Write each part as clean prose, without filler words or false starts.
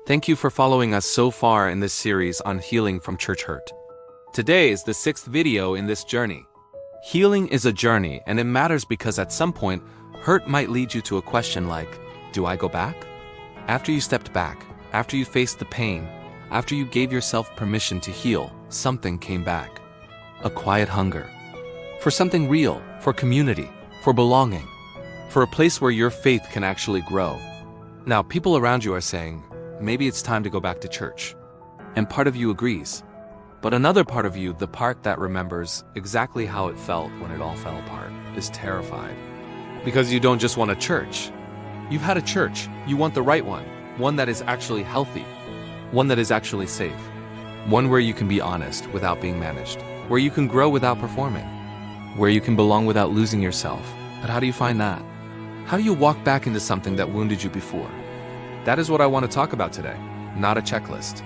Thank you for following us so far in this series on healing from church hurt. Today is the 6th video in this journey. Healing is a journey, and it matters because at some point, hurt might lead you to a question like, do I go back? After you stepped back, after you faced the pain, after you gave yourself permission to heal, something came back. A quiet hunger. For something real, for community, for belonging, for a place where your faith can actually grow. Now, people around you are saying, maybe it's time to go back to church. And part of you agrees. But another part of you, the part that remembers exactly how it felt when it all fell apart, is terrified. Because you don't just want a church. You've had a church. You want the right one that is actually healthy, one that is actually safe, one where you can be honest without being managed, where you can grow without performing, where you can belong without losing yourself. But how do you find that? How do you walk back into something that wounded you before? That is what I want to talk about today. Not a checklist.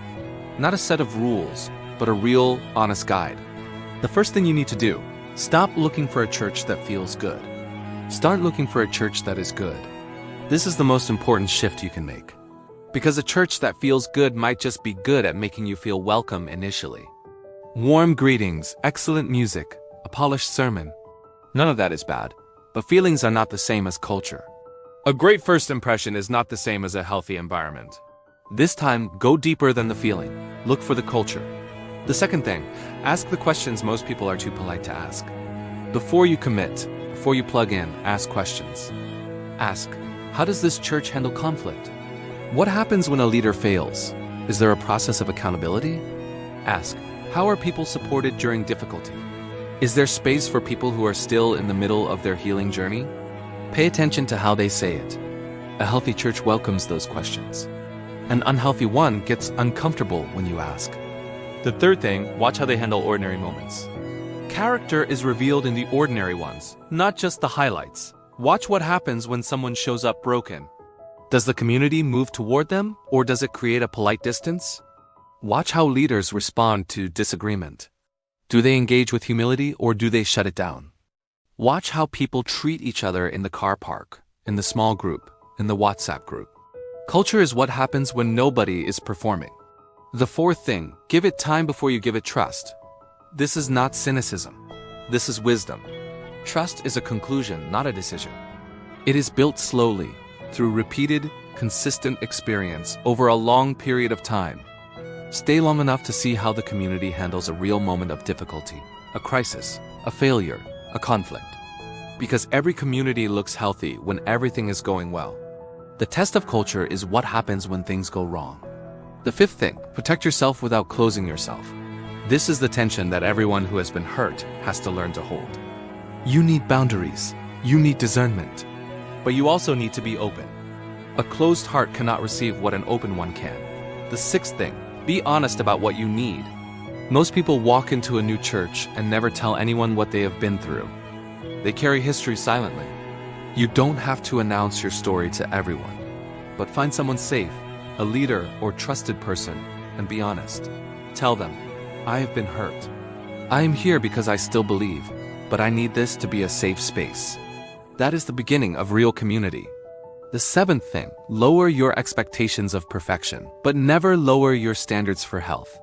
Not a set of rules, but a real, honest guide. The first thing you need to do, stop looking for a church that feels good. Start looking for a church that is good. This is the most important shift you can make. Because a church that feels good might just be good at making you feel welcome initially. Warm greetings, excellent music, a polished sermon. None of that is bad, but feelings are not the same as culture. A great first impression is not the same as a healthy environment. This time, go deeper than the feeling. Look for the culture. The second thing, ask the questions most people are too polite to ask. Before you commit, before you plug in, ask questions. Ask, how does this church handle conflict? What happens when a leader fails? Is there a process of accountability? Ask, how are people supported during difficulty? Is there space for people who are still in the middle of their healing journey? Pay attention to how they say it. A healthy church welcomes those questions. An unhealthy one gets uncomfortable when you ask. The third thing, watch how they handle ordinary moments. Character is revealed in the ordinary ones, not just the highlights. Watch what happens when someone shows up broken. Does the community move toward them, or does it create a polite distance? Watch how leaders respond to disagreement. Do they engage with humility, or do they shut it down? Watch how people treat each other in the car park, in the small group, in the WhatsApp group. Culture is what happens when nobody is performing. The fourth thing, give it time before you give it trust. This is not cynicism. This is wisdom. Trust is a conclusion, not a decision. It is built slowly, through repeated, consistent experience over a long period of time. Stay long enough to see how the community handles a real moment of difficulty, a crisis, a failure, a conflict. Because every community looks healthy when everything is going well. The test of culture is what happens when things go wrong. The fifth thing, protect yourself without closing yourself. This is the tension that everyone who has been hurt has to learn to hold. You need boundaries. You need discernment. But you also need to be open. A closed heart cannot receive what an open one can. The sixth thing, be honest about what you need. Most people walk into a new church and never tell anyone what they have been through. They carry history silently. You don't have to announce your story to everyone, but find someone safe, a leader or trusted person, and be honest. Tell them, I have been hurt. I am here because I still believe, but I need this to be a safe space. That is the beginning of real community. The seventh thing, lower your expectations of perfection, but never lower your standards for health.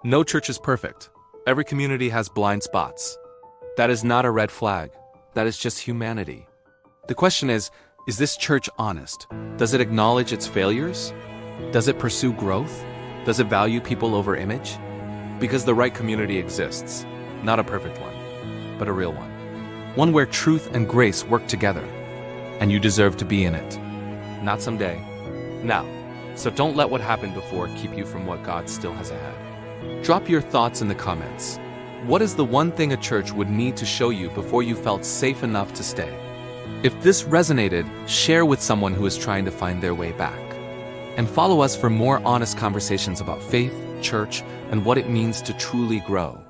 No church is perfect. Every community has blind spots. That is not a red flag. That is just humanity. The question is this church honest? Does it acknowledge its failures? Does it pursue growth? Does it value people over image? Because the right community exists. Not a perfect one, but a real one. One where truth and grace work together. And you deserve to be in it. Not someday. Now. So don't let what happened before keep you from what God still has ahead. Drop your thoughts in the comments. What is the one thing a church would need to show you before you felt safe enough to stay? If this resonated, share with someone who is trying to find their way back. And follow us for more honest conversations about faith, church, and what it means to truly grow.